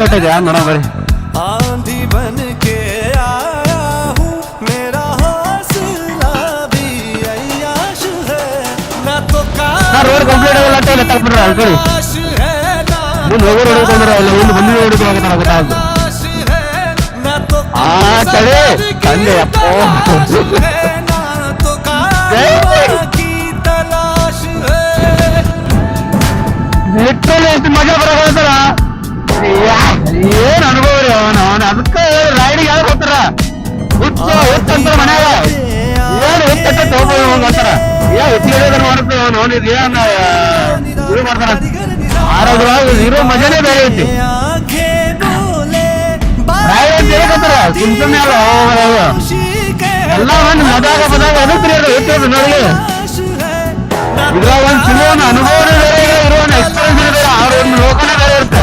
ನೋಡೋ ಬರ್ರಿ. आंधी बन के आया हूँ मेरा हौसला भी अय्याश है ना तो ರೋಡ್ ಕಂಪ್ಲೀಟ್ ಆಗಲ್ಲ ತಪ್ಪಿಡ್ರ ಅಲ್ಕೊಳ್ಳಿ काश है ना ಮುಂದೆ ಹೋಗೋರು ಹೊಡ್ಕೊಂಡ್ರೆ ಇಲ್ಲ ಇಲ್ಲಿ ಬಂದು ಹೊಡ್ಕೊಂಡು ಗೊತ್ತಾಗ ना तो ಆ ತಡೆ ತಂದೆ ಅಪ್ಪೋ है ना तो कारवां की तलाश है ನಿಟ್ಟಲ್ಲಿ ಎಷ್ಟು ಮಜಾ ಬರೋತಾರ ಏನ್ ಅನುಭವ ರೀ ಅವನ ಅದಕ್ಕೆ ರೈಡಿಗೆ ಯಾರು ಹೋಗ್ತಾರ ಹುಚ್ಚಂತಾರ ಮನ್ಯಾಗ ಏನ್ ಹುಚ್ಚ ತಗೋಬೋದು ಅಂತಾರ ಹೆಚ್ಚಿಗೆ ಮಾಡುತ್ತೆ ನೋಡಿದ್ ಏನ್ ಇದು ಮಾಡ್ತಾರ ಆರೋಗ್ಯವಾಗಿ ಇರೋ ಮಜಾನೇ ಬೇರೆ ಐತಿ ರೈಡ್ ಅಂತ ಹೇಳ್ಕೊತಾರ ಸುಮ್ನೆ ಅಲ್ಲ ಎಲ್ಲ ಒಂದು ಮಜಾಗ ಎದಕ್ಕೆ ಹೆಚ್ಚೋದು ನೋಡಿ ಇದ್ರಾಗ ಒಂದು ಚಲೋ ಅನುಭವನೇ ಬೇರೆ ಇರೋ ಎಕ್ಸ್ಪೀರಿಯನ್ಸ್ ಬೇರೆ ಅವ್ರ ಒಂದು ಲೋಕನೇ ಬೇರೆ ಇರುತ್ತೆ